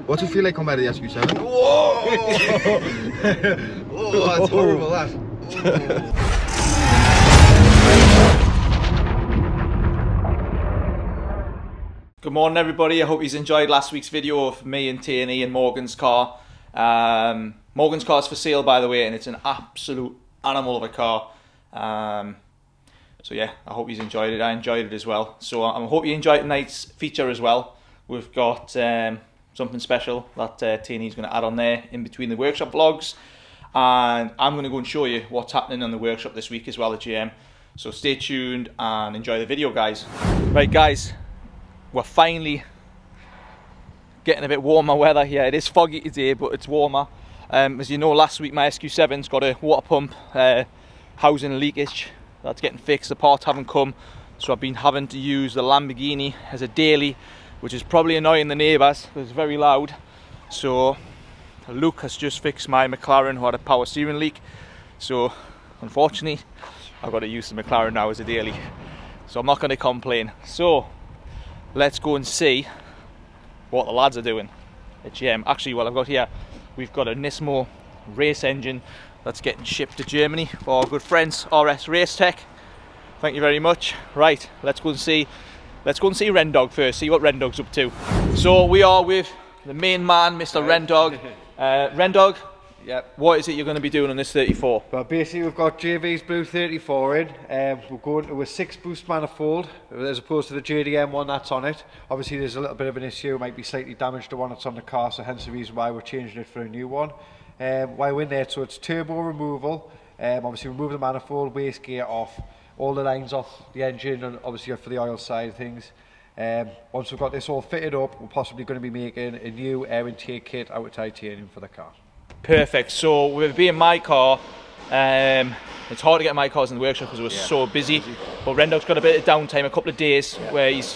What's it feel like compared to the SQ7? Whoa! Oh, that's horrible, that. Good morning, everybody. I hope you enjoyed last week's video of me and Tierney and Morgan's car. Morgan's car's for sale, by the way, and it's an absolute animal of a car. So yeah, I hope you enjoyed it. I enjoyed it as well. So I hope you enjoyed tonight's feature as well. We've got something special that Tierney's going to add on there in between the workshop vlogs, and I'm going to go and show you what's happening in the workshop this week as well at GM. So stay tuned and enjoy the video, guys. Right, guys, we're finally getting a bit warmer weather here. It is foggy today, but it's warmer. As you know, last week my SQ7's got a water pump housing leakage. That's getting fixed. The parts haven't come, so I've been having to use the Lamborghini as a daily, which is probably annoying the neighbours because it's very loud. So Luke has just fixed my McLaren, who had a power steering leak. So unfortunately, I've got to use the McLaren now as a daily. So I'm not going to complain. So let's go and see what the lads are doing at GM. Actually, what I've got here, we've got a Nismo race engine that's getting shipped to Germany for our good friends RS Race Tech. Thank you very much. Right, let's go and see Rendog first, see what Rendog's up to. So we are with the main man, Mr. Rendog. Rendog, yep. What is it you're going to be doing on this 34? Well, basically we've got JV's Blue 34 in. We're going to a 6-boost manifold as opposed to the JDM one that's on it. Obviously there's a little bit of an issue, it might be slightly damaged the one that's on the car, so hence the reason why we're changing it for a new one. While we're in there, so it's turbo removal, obviously remove the manifold, wastegate off, all the lines off the engine, and obviously for the oil side of things. Once we've got this all fitted up, we're possibly going to be making a new air intake kit out of titanium for the car. Perfect. So with it being my car, it's hard to get my cars in the workshop because we're so busy. But Rendog's got a bit of downtime, a couple of days where he's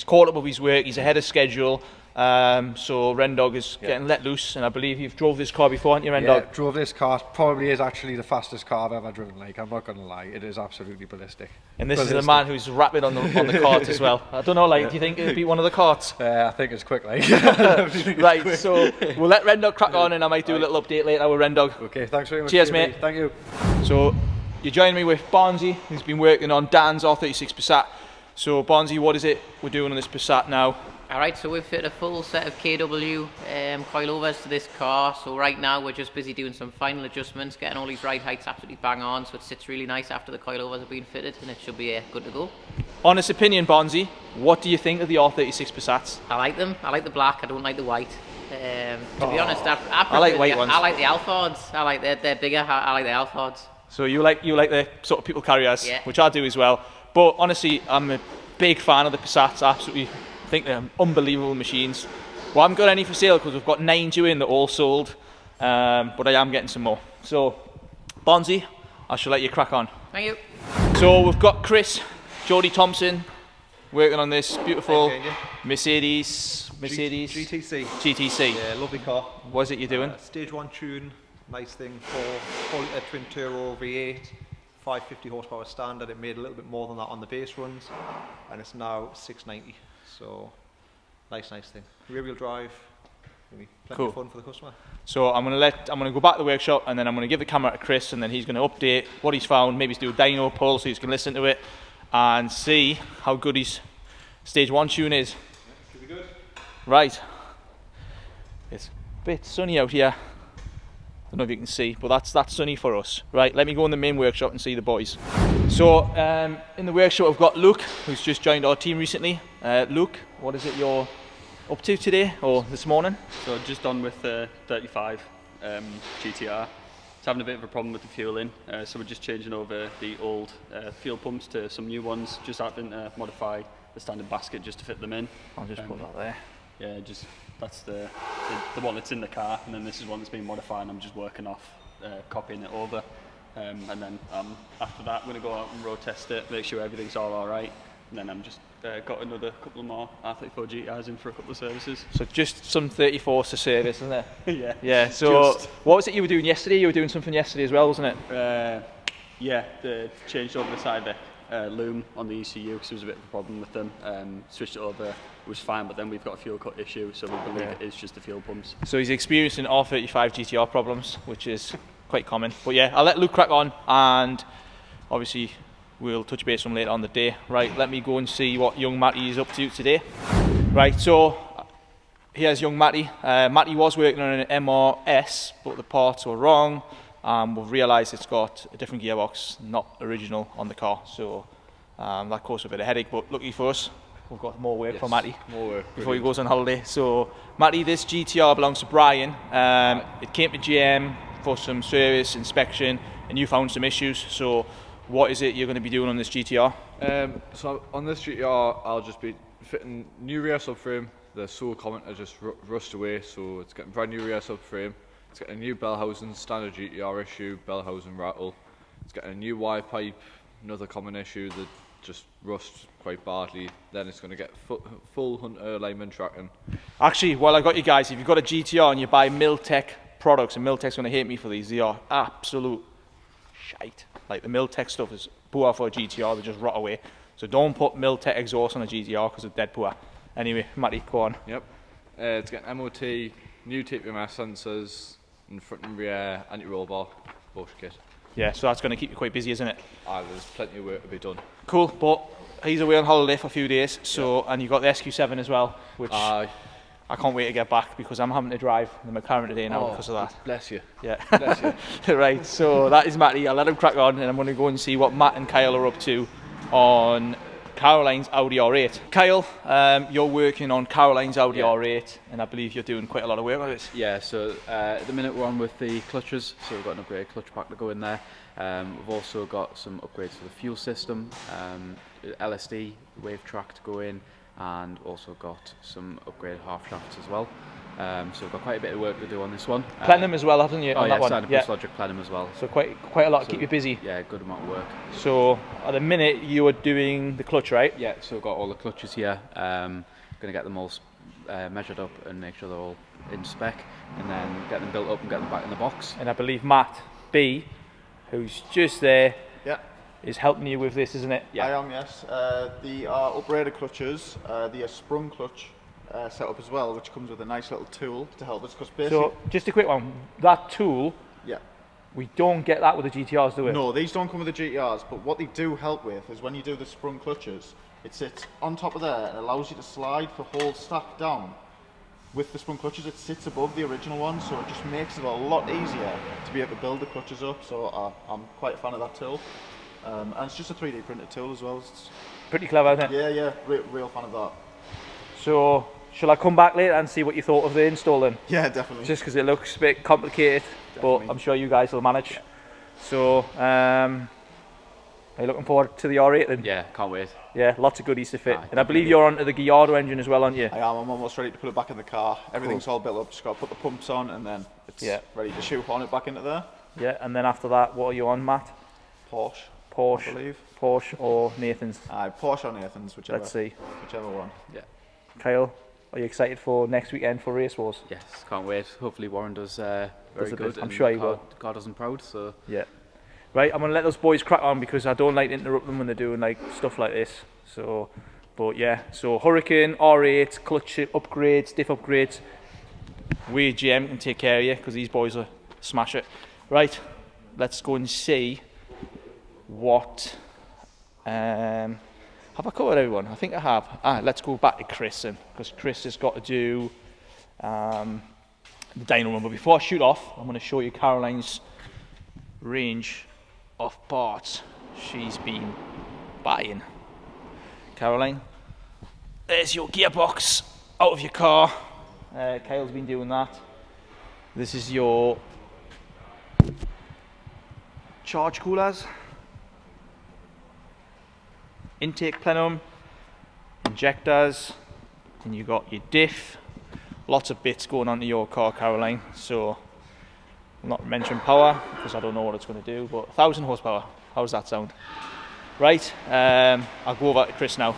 caught up with his work, he's ahead of schedule. So Rendog is getting let loose, and I believe you've drove this car before, haven't you, Rendog? Yeah, drove this car. Probably is actually the fastest car I've ever driven. Like, I'm not going to lie, it is absolutely ballistic. And this is the man who's rapid on the carts as well. I don't know, like, do you think it'll beat one of the carts? I think it's quick, like. Right, quick. So we'll let Rendog crack on, and I might do a little update later with Rendog. Okay, thanks very much. Cheers, mate. Thank you. So you're joining me with Barnsey, who's been working on Dan's R36 Passat. So Barnsey, what is it we're doing on this Passat now? Alright, so we've fit a full set of KW coilovers to this car. So right now we're just busy doing some final adjustments, getting all these ride heights absolutely bang on, so it sits really nice after the coilovers have been fitted, and it should be good to go. Honest opinion, Barnsey, what do you think of the R36 Passats? I like them. I like the black, I don't like the white. To be honest, I like white ones. I like the Alfords. I like they're bigger. I like the Alfords. So you like the sort of people carriers, which I do as well. But honestly, I'm a big fan of the Passats. Absolutely. I think they're unbelievable machines. Well, I haven't got any for sale because we've got 9 due in that all sold, but I am getting some more. So, Bonzi, I shall let you crack on. Thank you. So we've got Chris, Jody Thompson, working on this beautiful Mercedes GTC. Yeah, lovely car. What is it you're doing? Stage 1 tune, nice thing for a twin turbo V8. 550 horsepower standard. It made a little bit more than that on the base runs, and it's now 690. So nice thing. Rear wheel drive. Plenty of fun for the customer. So I'm gonna go back to the workshop, and then I'm gonna give the camera to Chris, and then he's gonna update what he's found. Maybe do a dyno pull so you can listen to it and see how good his stage 1 tune is. Yeah, should be good. Right. It's a bit sunny out here. I don't know if you can see, but that's sunny for us. Right, let me go in the main workshop and see the boys. So in the workshop I've got Luke, who's just joined our team recently. Luke, what is it you're up to today or this morning? So just on with the 35 GT-R. It's having a bit of a problem with the fueling, so we're just changing over the old fuel pumps to some new ones, just having to modify the standard basket just to fit them in. I'll just put that there. Yeah, that's the one that's in the car, and then this is one that's been modified, and I'm just working off copying it over, and then after that I'm going to go out and road test it, make sure everything's all right, and then I'm just got another couple of more R34 GTRs in for a couple of services. So just some 34s to service, isn't it? Yeah. Yeah, so what was it you were doing yesterday? You were doing something yesterday as well, wasn't it? Yeah, changed over the side deck. loom on the ECU because there was a bit of a problem with them. Switched it over, it was fine, but then we've got a fuel cut issue, so we believe it is just the fuel pumps. So he's experiencing R35 GT-R problems, which is quite common. But yeah, I'll let Luke crack on, and obviously we'll touch base on him later on the day. Right, let me go and see what young Matty is up to today. Right, so here's young Matty. Matty was working on an MRS, but the parts were wrong. We've realised it's got a different gearbox, not original on the car. So that caused a bit of headache, but lucky for us, we've got more work for Matty before he goes on holiday. So Matty, this GT-R belongs to Brian. It came to GM for some service inspection, and you found some issues. So what is it you're going to be doing on this GT-R? So on this GT-R, I'll just be fitting new rear subframe. The sole comment has just rusted away, so it's getting brand new rear subframe. It's getting a new bell housing, standard GT-R issue, bell housing rattle. It's getting a new Y pipe, another common issue that just rusts quite badly. Then it's going to get full Hunter alignment tracking. Actually, while I got you guys, if you've got a GT-R and you buy Miltech products, and Miltech's going to hate me for these, they are absolute shite. Like the Miltech stuff is poor for a GT-R, they just rot away. So don't put Miltech exhaust on a GT-R because it's dead poor. Anyway, Matty, go on. Yep. It's getting MOT, new TPMS sensors, in front and rear, anti-roll bar, Porsche kit. Yeah, so that's going to keep you quite busy, isn't it? There's plenty of work to be done. Cool, but he's away on holiday for a few days, so and you've got the SQ7 as well, which I can't wait to get back because I'm having to drive the McLaren today now because of that. Bless you. Yeah. Bless you. Right, so that is Matty. I'll let him crack on, and I'm going to go and see what Matt and Kyle are up to on Caroline's Audi R8. Kyle, you're working on Caroline's Audi R8, and I believe you're doing quite a lot of work on it. Yeah, so at the minute we're on with the clutches, so we've got an upgraded clutch pack to go in there. We've also got some upgrades to the fuel system, LSD, wave track to go in, and also got some upgraded half shafts as well. So we've got quite a bit of work to do on this one. Platinum as well, haven't you? Oh on yeah, that one? standard plus logic platinum as well. So quite a lot to keep you busy. Yeah, good amount of work. So at the minute you are doing the clutch, right? Yeah, so we've got all the clutches here. Going to get them all measured up and make sure they're all in spec, and then get them built up and get them back in the box. And I believe Matt B, who's just there, Yeah, is helping you with this, isn't it? I am, yes. The upgraded clutches, the sprung clutch setup as well, which comes with a nice little tool to help us, because basically... So just a quick one, that tool, yeah. we don't get that with the GT-Rs, do we? No, these don't come with the GTRs, but what they do help with is when you do the sprung clutches, it sits on top of there and allows you to slide the whole stack down. With the sprung clutches, it sits above the original one, so it just makes it a lot easier to be able to build the clutches up. So I'm quite a fan of that tool. And it's just a 3D printed tool as well. It's, Pretty clever, isn't it? yeah, real fan of that. So, shall I come back later and see what you thought of the install then? Yeah, definitely. Just because it looks a bit complicated, but I'm sure you guys will manage. Yeah. So, are you looking forward to the R8 then? Yeah, can't wait. Yeah, lots of goodies to fit. And I believe you're onto the Gallardo engine as well, aren't you? I am. I'm almost ready to put it back in the car. Everything's all built up. Just got to put the pumps on, and then it's ready to shoehorn it back into there. Yeah, and then after that, what are you on, Matt? Porsche, I believe. Porsche or Nathan's? Porsche or Nathan's, whichever. Let's see. Whichever one. Yeah. Kyle, are you excited for next weekend for RACEWARS? Yes, can't wait. Hopefully Warren does very good. I'm sure he will. God does him proud, so... Yeah. Right, I'm going to let those boys crack on because I don't like to interrupt them when they're doing like stuff like this. So, but yeah, so Hurricane, R8, clutch upgrades, diff upgrades. We GM can take care of you because these boys will smash it. Right, let's go and see what... have I covered everyone? I think I have. Let's go back to Chris then, because Chris has got to do the dyno run. But before I shoot off, I'm going to show you Caroline's range of parts she's been buying. Caroline, there's your gearbox out of your car. Kyle's been doing that. This is your charge coolers, intake plenum, injectors, and you got your diff. Lots of bits going on to your car, Caroline. So I'll not mention power because I don't know what it's going to do, but 1,000 horsepower. How does that sound? Right, I'll go over to Chris now.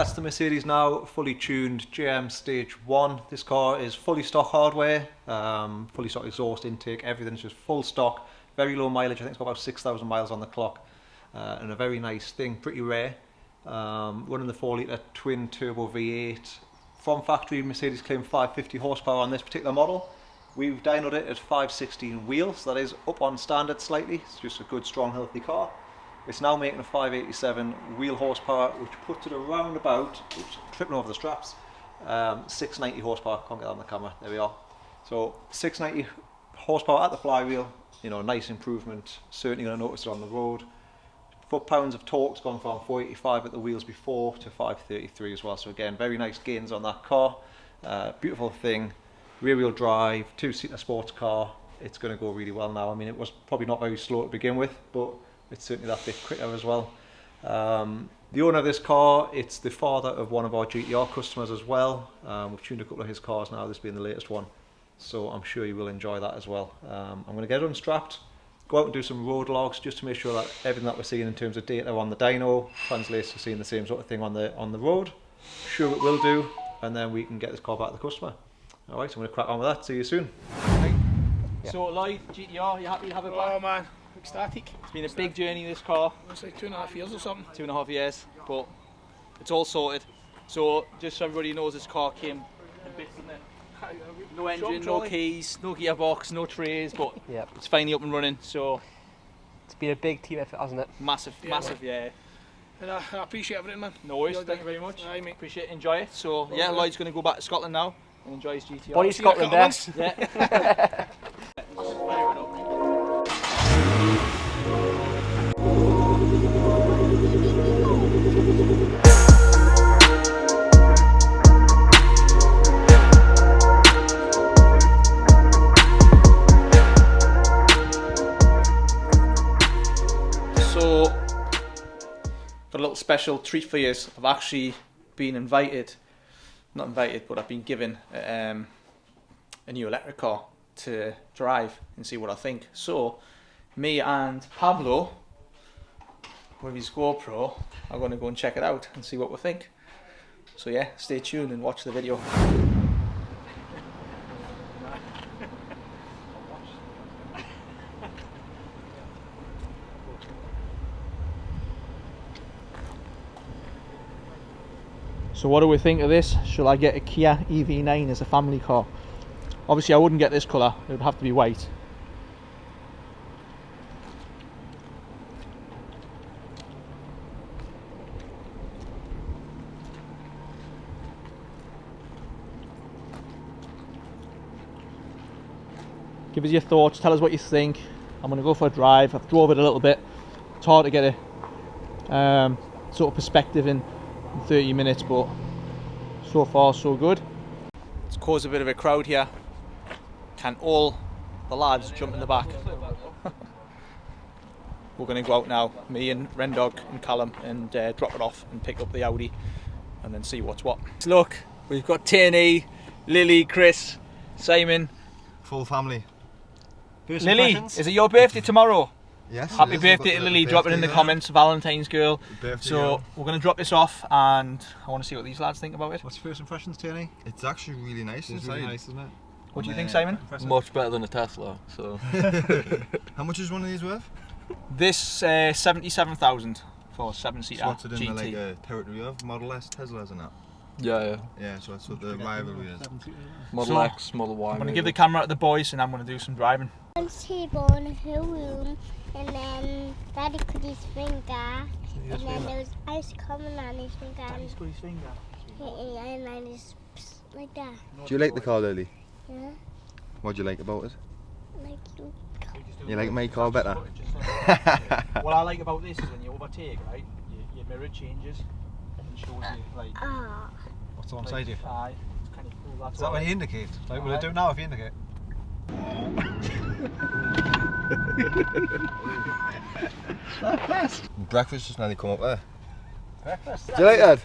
that's the Mercedes now, fully tuned GM Stage 1. This car is fully stock hardware, fully stock exhaust intake, everything's just full stock, very low mileage. I think it's got about 6,000 miles on the clock, and a very nice thing, pretty rare. Running the 4-litre twin turbo V8. From factory, Mercedes claimed 550 horsepower on this particular model. We've dynoed it at 516 wheels, that is up on standard slightly. It's just a good, strong, healthy car. It's now making a 587 wheel horsepower, which puts it around about, oops, tripping over the straps, 690 horsepower. Can't get that on the camera, there we are. So 690 horsepower at the flywheel, you know, nice improvement, certainly going to notice it on the road. Foot-pounds of torque's gone from 485 at the wheels before to 533 as well, so again, very nice gains on that car. Beautiful thing, rear-wheel drive, 2-seater sports car. It's going to go really well now. I mean, it was probably not very slow to begin with, but it's certainly that bit quicker as well. The owner of this car, it's the father of one of our GT-R customers as well. We've tuned a couple of his cars now, this being the latest one, so I'm sure you will enjoy that as well. I'm going to get it unstrapped, go out and do some road logs just to make sure that everything that we're seeing in terms of data on the dyno translates to seeing the same sort of thing on the road. Sure it will do, and then we can get this car back to the customer. Alright, so I'm going to crack on with that. See you soon. So Lloyd, GT-R, you happy to have it back? Oh man, ecstatic. It's been a big journey, this car. It's like 2.5 years or something. 2.5 years, but it's all sorted. So just so everybody knows, this car came in bits, didn't it? No engine, no keys, no gearbox, no trays, but yep, it's finally up and running. So it's been a big team effort, hasn't it? Massive, massive, yeah. And I appreciate everything, man. No worries, thank you very much. Aye, mate. Appreciate it, enjoy it. So yeah, Lloyd's going to go back to Scotland now and enjoy his GT-R. Bonnie Scotland best. Yeah. So, got a little special treat for you. I've actually been invited, not invited, but I've been given a new electric car to drive and see what I think. So, me and Pablo, with his GoPro, are going to go and check it out and see what we think. So yeah, stay tuned and watch the video. So what do we think of this? Shall I get a Kia EV9 as a family car? Obviously I wouldn't get this colour, it would have to be white. Give us your thoughts, tell us what you think. I'm going to go for a drive. I've drove it a little bit. It's hard to get a sort of perspective in 30 minutes, but so far so good. It's caused a bit of a crowd here. Can all the lads jump in the back? We're going to go out now, me and Rendog and Callum, and drop it off and pick up the Audi and then see what's what. Look, we've got Tierney, Lily, Chris, Simon. Full family. Lily, is it your birthday tomorrow? Yes. Happy birthday to Lily, drop it in the comments, Valentine's girl. So we're going to drop this off and I want to see what these lads think about it. What's your first impressions, Tierney? It's actually really nice inside. Really nice, isn't it? What do you think, Simon? Much better than a Tesla. So. How much is one of these worth? This 77,000 for 7-seater So what's it in GT. the like territory of Model S Teslas and that? Yeah. Yeah, so that's what the rivalry is. Model X, Model Y. I'm going to give the camera to the boys and I'm going to do some driving. Table in her room, and then Daddy put his finger, and then there was ice coming on his finger. Daddy's put his finger. And then just like that. Do you like the car, Lily? Yeah, What do you like about it? like you. You like my car better? What I like about this is when you overtake, right, your mirror changes and shows you like What's alongside you? Aye, it's kind of cool. That's Is that when you indicate? Like, will it do now if you indicate? Breakfast just nearly come up there. Breakfast? Do you like that?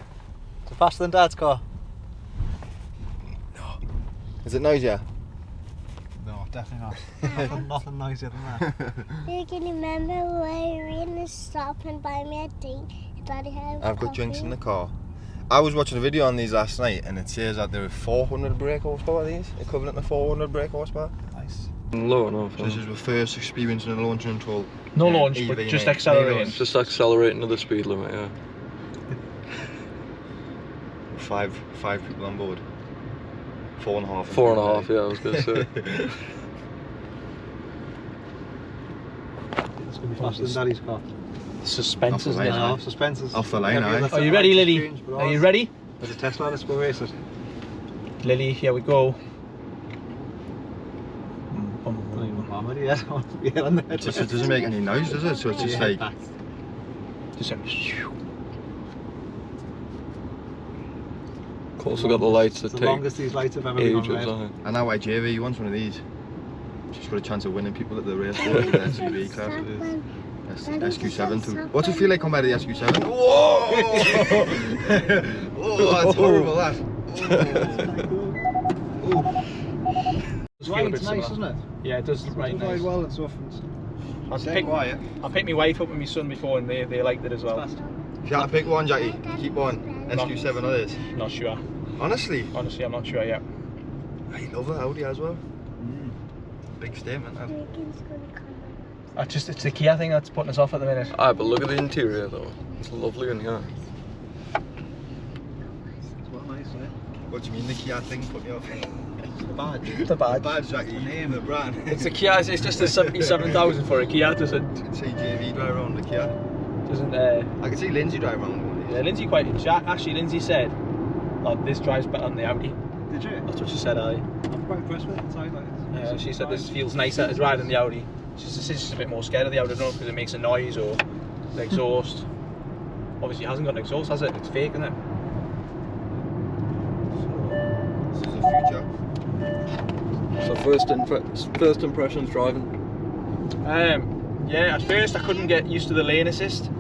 It's faster than Dad's car. No. Is it noisier? No, definitely not. Nothing noisier than that. You can remember when we were in the stop and buy me a drink? Daddy had I've got drinks in the car. I was watching a video on these last night, and it says that there are 400 brake horsepower. These equivalent to 400 brake horsepower. Nice. Low enough. So this is the first experience in a launch control. No launch, EV, but just mate. accelerating. Just accelerating to the speed limit, yeah. 5 people on board. 4.5. 4.5, yeah, I was going to say. It's going to be faster than Daddy's car. Suspense, isn't it? No, suspense is... Off the line, aye. Are you ready, Lily? Are you ready? There's a Tesla, let's go race it. Lily, here we go. It doesn't make any noise, does it? So it's just like... Just Of course, we've got the lights that the take longest these lights have ever been on ages, red. aren't I know why JV wants one of these. She's got a chance of winning people at the race course with the SUV class. SQ7 too. What's it feel like compared to the SQ7? Whoa! Oh, that's horrible, that. It's nice, isn't it? Yeah, it does right nice. Well and stuff. I picked my wife up with my son before, and they liked it as well. If you had to pick one, Jackie, keep one. SQ7 or this? Not sure. Honestly? Honestly, I'm not sure yet. I love an Audi as well. Big statement, that. It's the Kia thing that's putting us off at the minute. Aye, but look at the interior though. It's lovely in here. What do you mean the Kia thing put me off? The badge. The badge. The badge, Jackie. The name, the brand. It's a Kia. It's just a 77,000 for a Kia. Doesn't see JV drive around the Kia. Doesn't. I can see Lindsay drive around one of these. Yeah, Lindsay actually, Lindsay said that this drives better than the Audi. Did you? That's what she said. I'm quite impressed with it inside. Yeah, she said this feels nicer as riding the Audi. She's a bit more scared of the Audi, I don't know, because it makes a noise or the exhaust. Obviously, it hasn't got an exhaust, has it? It's fake, isn't it? This is the future. So first impressions driving. Yeah, at first I couldn't get used to the lane assist.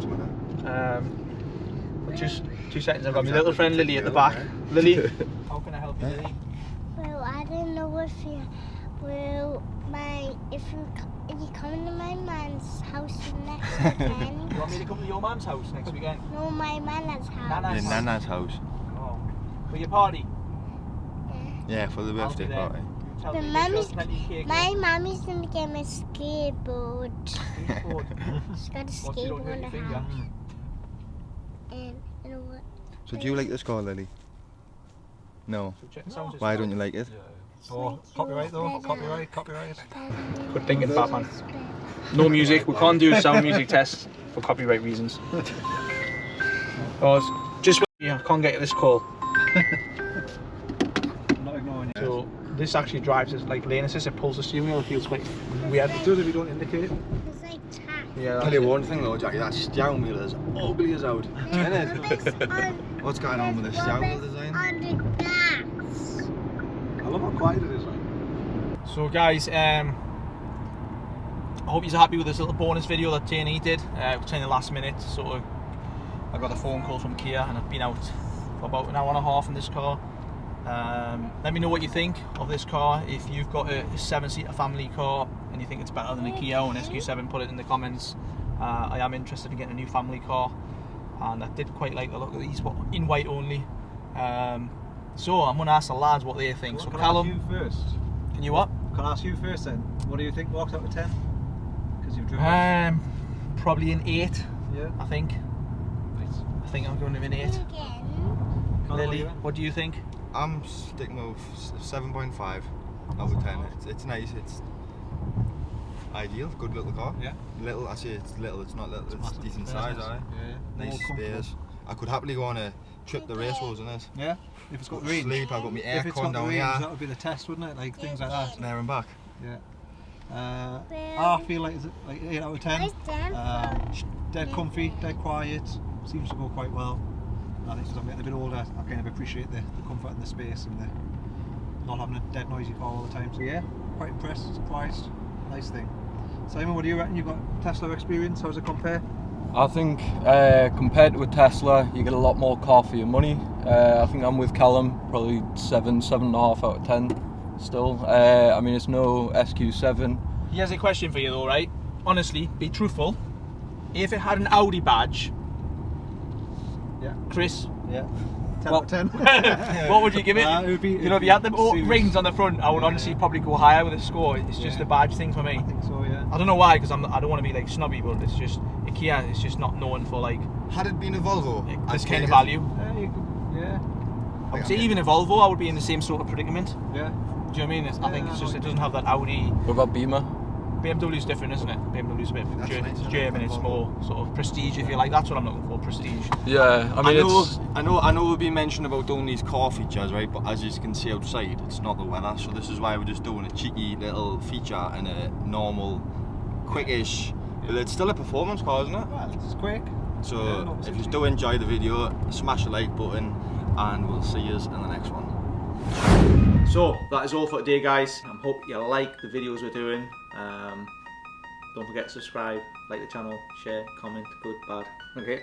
But just 2 seconds, I've got my little friend Lily at the back. Lily, how can I help you, Lily? Well, I don't know if you if you come to my man's house next weekend. You want me to come to your mum's house next weekend? No, my Nana's house. Nana's house. Oh. For your party? Yeah, for the birthday party. My mummy's gonna get me a skateboard. She's got a skateboard in her house. And you know what? So do you like this car, Lily? No. Why don't you like it? Oh, copyright though. Copyright. Good thinking, Batman. No music. We can't do a sound music test for copyright reasons. Because just when I can't get this call. I'm not ignoring you. So this actually drives as like lane assist. It pulls the steering wheel. It feels quite weird. It does if you don't indicate it. It's like tack. Yeah. Tell you one thing though, Jackie, that steering wheel is ugly as out. Isn't it? What's going on with the steering wheel design? On the gas. I love how quiet it is, right? So guys, I hope you're happy with this little bonus video that T&E did. It was kind of last minute, so I got a phone call from Kia and I've been out for about an hour and a half in this car. Let me know what you think of this car. If you've got a 7-seater family car and you think it's better than a Kia or an SQ7, put it in the comments. I am interested in getting a new family car, and I did quite like the look of these, but in white only. So I'm going to ask the lads what they think. So can Callum, I ask you first? Can you what? Can I ask you first then? What do you think walks out of 10? Because you've driven probably an 8. Yeah. I think. I think I'm going to an 8. Lily, what do you think? I'm sticking with 7.5 out of 10. It's nice. It's ideal. Good little car. Yeah. Little. I say it's little. It's not little. It's decent size. Aye. Yeah. Nice space. I could happily go on a trip to RACEWARS in it. Yeah. If it's got range. Sleep. I've got my If it's aircon got down range, here. that would be the test, wouldn't it? Like things like that. There and back. Yeah. I feel like it's like 8 out of 10. Dead comfy, dead quiet. Seems to go quite well. I think as I'm getting a bit older, I kind of appreciate the comfort and the space and the not having a dead noisy car all the time. So yeah, quite impressed, surprised. Nice thing. Simon, what do you reckon? You've got Tesla experience. How's it compare? I think compared to a Tesla, you get a lot more car for your money. I think I'm with Callum, probably 7.5 out of 10 still. I mean, it's no SQ7. Here's a question for you though, right? Honestly, be truthful. If it had an Audi badge, yeah. Chris, yeah. 10 out of 10. What would you give it? It would be, you know, if you had them rings on the front, I would honestly probably go higher with a score. It's just a badge thing for me. I think so, yeah. I don't know why, because I don't want to be like snobby, but it's just Kia is just not known for like. Had it been a Volvo, this kind of value. Yeah. I would say even a Volvo, I would be in the same sort of predicament. Yeah. Do you know what I mean? I think it's just it doesn't have that Audi. What about Beamer? BMW's different, isn't it? BMW's a bit it's German, it's more sort of prestige, if you like. That's what I'm looking for, prestige. Yeah, I mean, I know we've been mentioning about doing these car features, right? But as you can see outside, it's not the weather, so this is why we're just doing a cheeky little feature and a normal, quickish. But it's still a performance car, isn't it? Well, it's quick. So if you do enjoy the video, smash the like button, and we'll see you in the next one. So that is all for today, guys. I hope you like the videos we're doing. Don't forget to subscribe, like the channel, share, comment, good, bad. Okay.